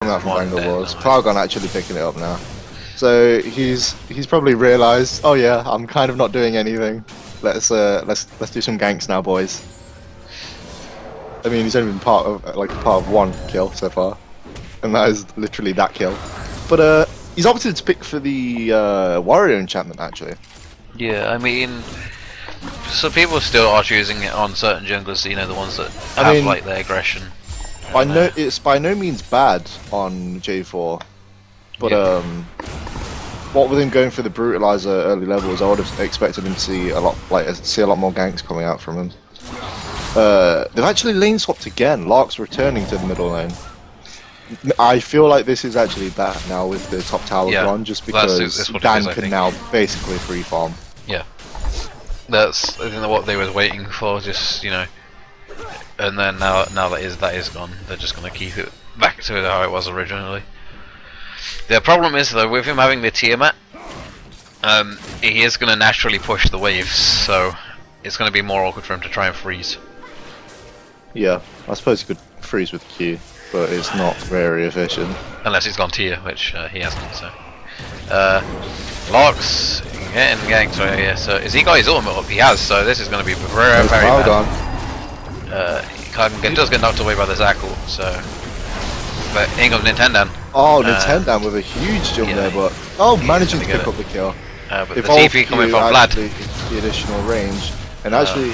coming out from One Bangle dead, Wars. nice. Ploughgun actually picking it up now. So he's probably realised, oh yeah, I'm kind of not doing anything. Let's do some ganks now, boys. I mean, he's only been part of one kill so far, and that is literally that kill. But he's opted to pick for the warrior enchantment actually. Yeah, I mean, so people still are choosing it on certain junglers, you know, the ones that I have mean, like the aggression. It's by no means bad on J4, but Yeah. what with him going for the brutalizer early levels, I would have expected him to see a lot more ganks coming out from him. They've actually lane swapped again. Lark's returning to the middle lane. I feel like this is actually better now with the top tower gone, just because that's what it Dan is, I can think. now basically free farm. Yeah, that's I think what they were waiting for, just you know, and then now that is gone, they're just gonna keep it back to how it was originally. The problem is though, with him having the Tiamat, he is gonna naturally push the waves, so it's gonna be more awkward for him to try and freeze. Yeah, I suppose you could freeze with Q, but it's not very efficient. Unless he's gone tier, which he hasn't, so. Lark's getting ganked, so yeah, so has he got his ultimate up? He has, so this is going to be very bad. He does get knocked away by the Zackle, so. But in comes Nintendan. Oh, Nintendan with a huge jump there, but managing to pick up the kill. But the TP coming from Vlad. The additional range, and actually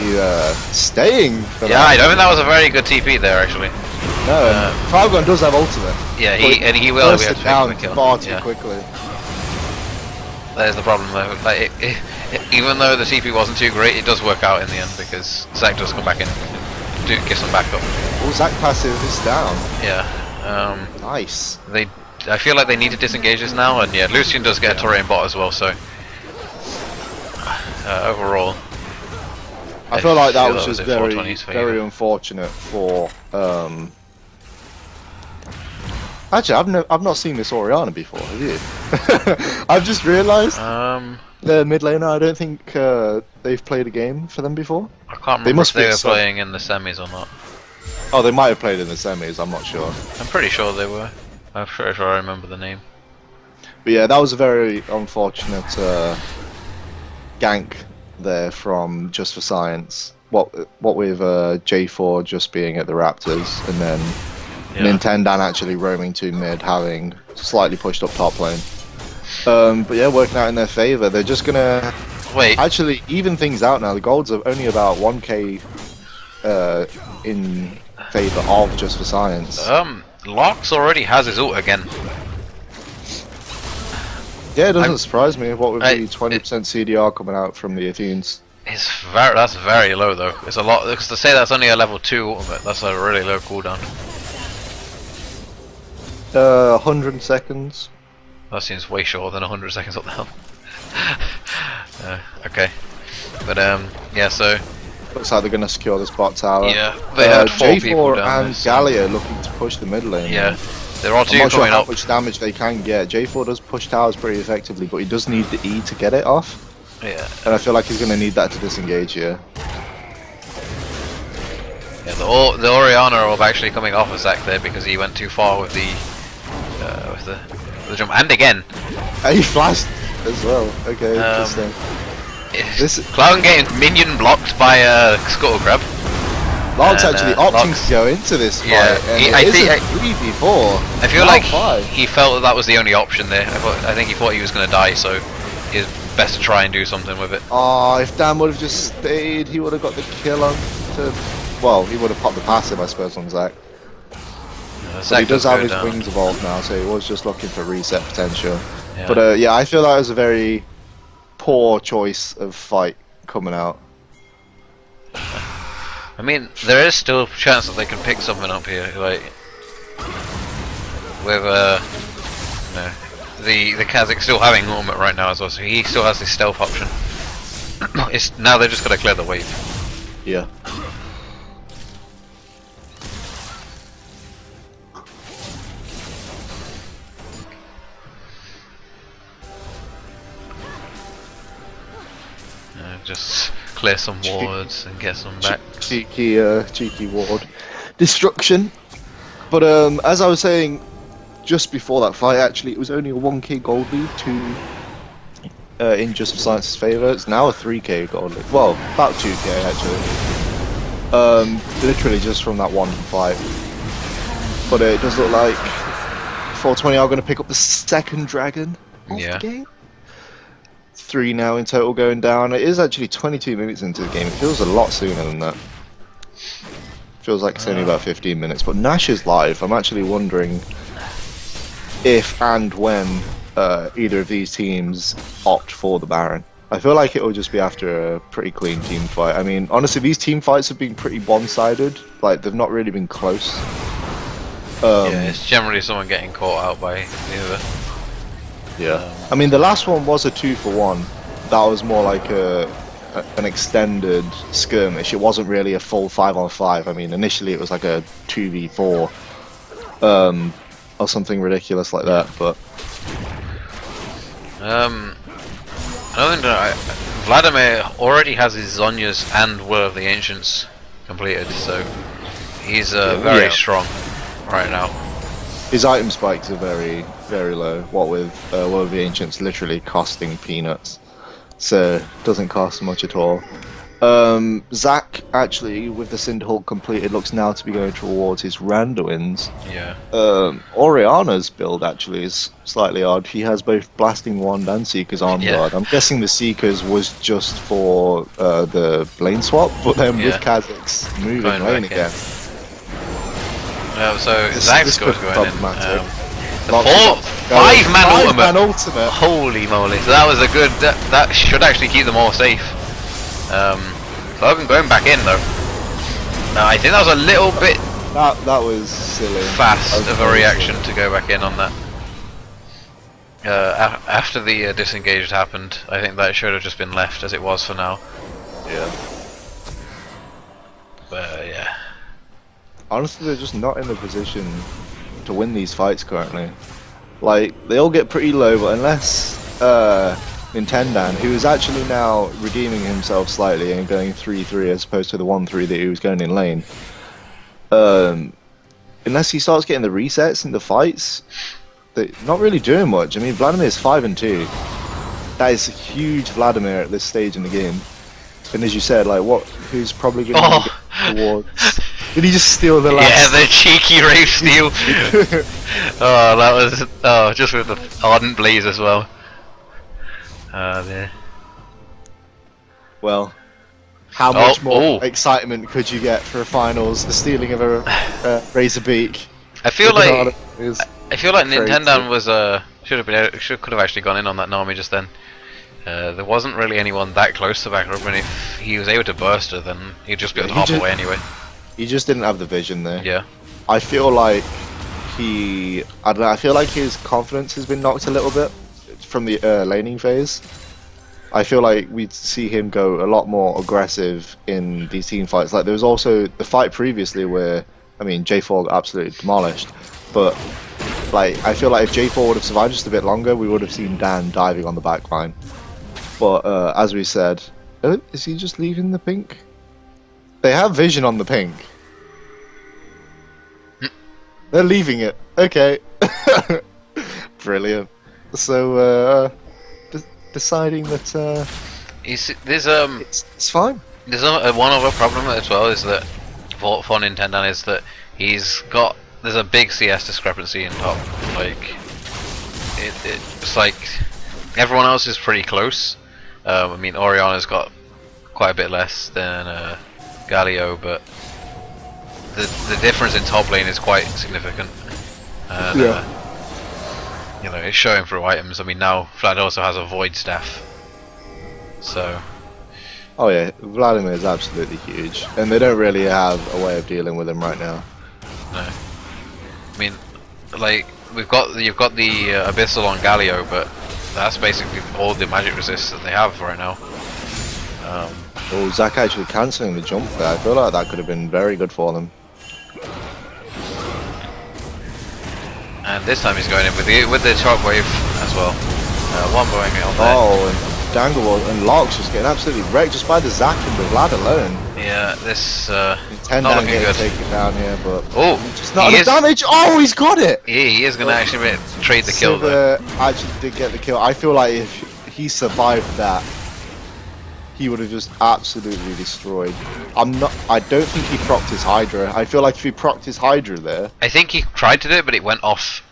staying for yeah, I don't think that was a very good TP there, actually. No, Ploughgun does have ultimate. Yeah, he will be able to down pick the kill. far too quickly. There's the problem though. Like, even though the TP wasn't too great, it does work out in the end because Zack does come back in and give some backup. Oh, Zack passive is down. Yeah. Nice. I feel like they need to disengage this now, and yeah, Lucian does get a turret in bot as well. So overall, I feel like that was just a very 420s for you. unfortunate for. Actually, I've not seen this Orianna before. Have you? I've just realised the mid laner. I don't think they've played a game for them before. I can't remember if they were playing in the semis or not. Oh, they might have played in the semis. I'm not sure. I'm pretty sure they were. I'm pretty sure I remember the name. But yeah, that was a very unfortunate gank there from Just for Science. What with J4 just being at the Raptors, and then Nintendan actually roaming to mid, having slightly pushed up top lane. But yeah, working out in their favour. They're just gonna actually even things out now. The golds are only about 1k in favour of Just for Science. Locks already has his ult again. Yeah, it doesn't surprise me. What with the 20% CDR coming out from the Athenes. That's very low though. It's a lot, because to say that's only a level 2 ultimate, that's a really low cooldown. 100 seconds. That seems way shorter than 100 seconds. What the hell? Okay, but yeah. So looks like they're gonna secure this bot tower. Yeah, they had 4 people J4 down and this. Gallia looking to push the mid lane. Yeah, there are 2 I'm not sure coming how up. much damage they can get. J4 does push towers pretty effectively, but he does need the E to get it off. Yeah, And I feel like he's gonna need that to disengage here. yeah. The Orianna are actually coming off of Zack there because he went too far with the jump, and again. He flashed as well. Okay, interesting. Clown getting minion blocked by Scuttle Crab. Lark's actually opting to go into this fight, and it is a 3v4. I feel like he felt that was the only option there. I think he thought he was going to die, so it's best to try and do something with it. Oh, if Dan would have just stayed, he would have got the kill on to... Well, he would have popped the passive, I suppose, on Zack. But he does have his wings evolved now, so he was just looking for reset potential. Yeah. But yeah, I feel that was a very poor choice of fight coming out. I mean, there is still a chance that they can pick something up here, like with you know, the Kazakh still having ultimate right now as well, so he still has this stealth option. Now they just got to clear the wave. Yeah. Just clear some wards and get some back. Cheeky ward destruction. But as I was saying, just before that fight, actually, it was only a 1k gold lead to in Just for Science's favour. It's now a 3k gold lead. Well, about 2k actually. Literally just from that one fight. But it does look like 420 are going to pick up the second dragon of the game. 3 now in total going down. It is actually 22 minutes into the game. It feels a lot sooner than that. Feels like it's only about 15 minutes. But Nash is live. I'm actually wondering if and when either of these teams opt for the Baron. I feel like it will just be after a pretty clean team fight. I mean, honestly, these team fights have been pretty one-sided. Like, they've not really been close. Yeah, it's generally someone getting caught out by the other. Yeah. I mean, the last one was a 2-for-1. That was more like an extended skirmish. It wasn't really a full 5-on-5. I mean, initially it was like a 2v4 or something ridiculous like that. But another thing, Vladimir already has his Zonias and Will of the Ancients completed, so he's very strong right now. His item spikes are very, very low. What with Will of the Ancients literally costing peanuts, so it doesn't cost much at all. Zach actually, with the Cinder Hulk completed, looks now to be going towards his Randuins. Yeah. Oriana's build actually is slightly odd. He has both Blasting Wand and Seeker's Arm Guard. I'm guessing the Seeker's was just for the lane swap, but then with Kha'Zix moving lane again. So Zach's going in. The 5-man ultimate. Holy moly! So that was a good. That should actually keep them all safe. Logan going back in though. I think that was a little bit. That was silly. Fast of a reaction to go back in on that. After the disengage happened, I think that should have just been left as it was for now. Yeah. But yeah. Honestly, they're just not in the position to win these fights currently. Like, they all get pretty low, but unless Nintendan, who is actually now redeeming himself slightly and going 3-3 as opposed to the 1-3 that he was going in lane, unless he starts getting the resets in the fights, they're not really doing much. I mean, Vladimir's 5-2. That is a huge Vladimir at this stage in the game. And as you said, like, who's probably going to get towards... Did he just steal the last? Yeah, the cheeky rave steal. Oh, that was just with the ardent blaze as well. There. Well, how much more excitement could you get for a finals? The stealing of a Razor Beak. I feel like crazy. Nintendan was could have actually gone in on that Nami just then. There wasn't really anyone that close to back up, and if he was able to burst her, then he'd just be able to hop away anyway. He just didn't have the vision there. Yeah. I feel like I feel like his confidence has been knocked a little bit from the laning phase. I feel like we'd see him go a lot more aggressive in these team fights. Like, there was also the fight previously where, I mean, J4 got absolutely demolished, but like, I feel like if J4 would have survived just a bit longer, we would have seen Dan diving on the back line. But as we said, is he just leaving the pink? They have vision on the pink. They're leaving it. Okay. Brilliant. So, deciding that it's fine. There's one other problem as well is that for Nintendo is that there's a big CS discrepancy in top. Like it's like everyone else is pretty close. I mean, Oriana's got quite a bit less than Galio, but the difference in top lane is quite significant. And, you know, it's showing through items. I mean, now Vlad also has a Void Staff, so. Oh yeah, Vladimir is absolutely huge, and they don't really have a way of dealing with him right now. No, I mean, like you've got the Abyssal on Galio, but that's basically all the magic resists that they have right now. Oh, Zac actually cancelling the jump there. I feel like that could have been very good for them. And this time he's going in with the shockwave as well. One going on there. Oh, Dangle and Lark's just getting absolutely wrecked just by the Zac and the Vlad alone. Yeah, this Ten not down looking getting good. taken down here, but Oh, just not he enough is, damage. Oh, he's got it. he is gonna actually trade the kill though. Sivir actually did get the kill. I feel like if he survived that, he would have just absolutely destroyed. I don't think he procced his Hydra. I feel like if he procced his Hydra there. I think he tried to do it, but it went off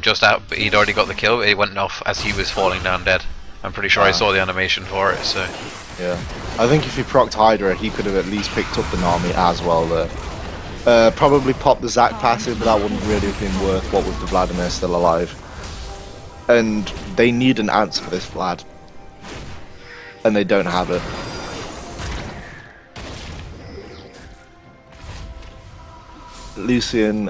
just out. But he'd already got the kill. It went off as he was falling down dead. I'm pretty sure I saw the animation for it. So yeah, I think if he procced Hydra, he could have at least picked up the Nami as well there. Probably popped the Zac passive, but that wouldn't really have been worth what with the Vladimir still alive. And they need an answer for this Vlad. And they don't have it. Lucian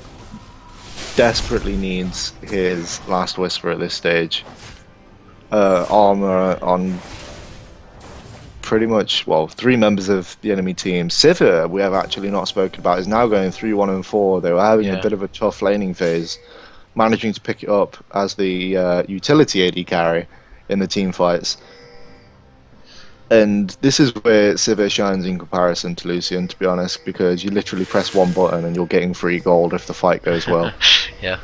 desperately needs his last whisper at this stage. Armor on pretty much, well, 3 members of the enemy team. Sivir, we have actually not spoken about, is now going 3-1-4. They were having a bit of a tough laning phase, managing to pick it up as the utility AD carry in the team fights. And this is where Sivir shines in comparison to Lucian, to be honest, because you literally press one button and you're getting free gold if the fight goes well. yeah,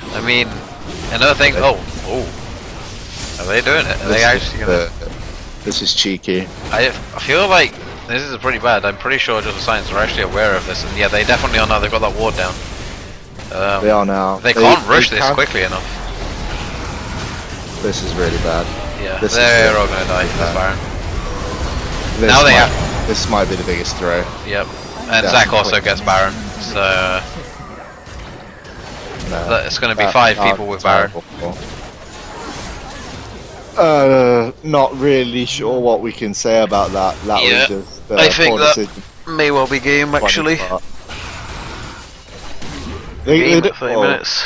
I mean, another thing. Oh, are they doing it? Are they actually gonna? This is cheeky. I feel like this is pretty bad. I'm pretty sure Just the Science are actually aware of this, and yeah, they definitely are now. They've got that ward down. They are now. They can't rush this quickly enough. This is really bad. Yeah, they're all gonna die. That's Baron. This might be the biggest throw. Yep, and Zac also gets Baron, so it's going to be 5 people with Baron. Not really sure what we can say about that. That was just I think that may well be game actually. They 30 minutes.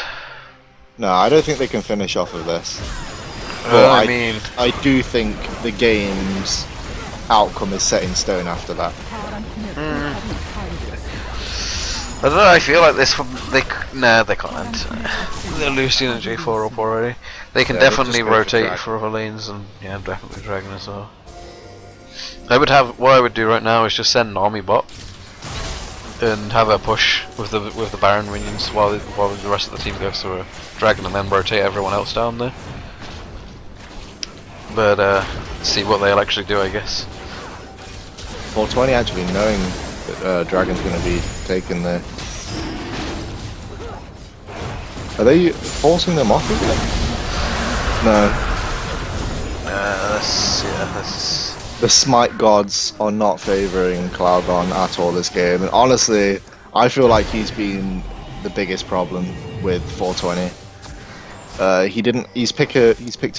No, I don't think they can finish off of this. I mean, I do think the game's outcome is set in stone after that. I don't know, I feel like this they can't. They're Lucian and J4 up already. They can definitely rotate for other lanes, and yeah, definitely Dragon as well. What I would do right now is just send Nami bot and have a push with the Baron minions while the rest of the team goes through a Dragon, and then rotate everyone else down there. But see what they'll actually do, I guess. 420 actually knowing that Dragon's going to be taken there. Are they forcing them off again? No. The Smite gods are not favouring Cloudgon at all this game, and honestly, I feel like he's been the biggest problem with 420. He's picked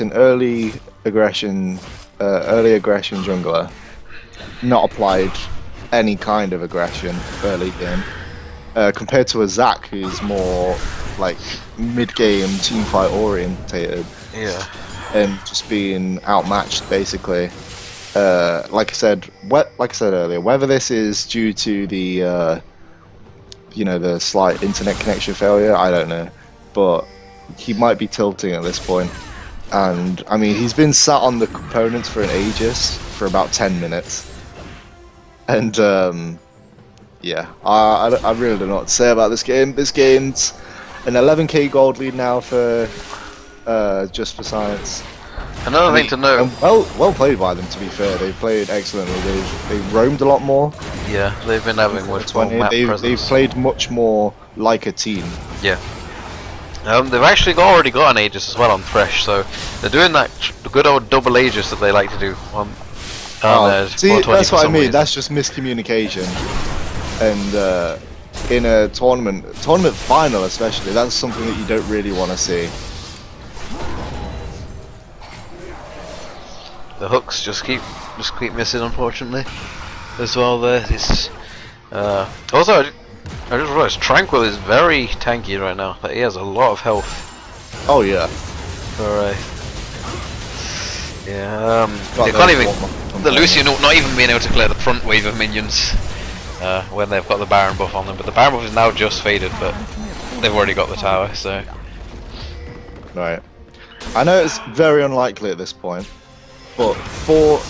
an early aggression jungler, not applied any kind of aggression early game, compared to a Zac who's more like mid-game teamfight orientated. Yeah. And just being outmatched basically. Like I said earlier, whether this is due to the the slight internet connection failure, I don't know, but he might be tilting at this point. And I mean, he's been sat on the components for an ages, for about 10 minutes. And yeah, I really don't know what to say about this game. This game's an 11k gold lead now for Just for Science. Another thing to note. Well played by them, to be fair. They played excellently. They've roamed a lot more. Yeah, they've been having much more map presence. They've played much more like a team. Yeah. They've actually already got an Aegis as well on Thresh, so they're doing that good old double Aegis that they like to do on see, that's what I mean. That's just miscommunication. And in a tournament final especially, that's something that you don't really want to see. The hooks just keep missing, unfortunately, as well. There, it's also I just realised Tranquil is very tanky right now. Like, he has a lot of health. Oh yeah. Alright. Yeah. They can't even. The Lucian not even being able to clear the front wave of minions when they've got the Baron buff on them. But the Baron buff is now just faded, but they've already got the tower. So. Right. I know it's very unlikely at this point, but for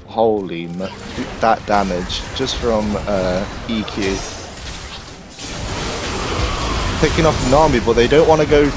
holy that damage just from EQ. Picking off an army, but they don't want to go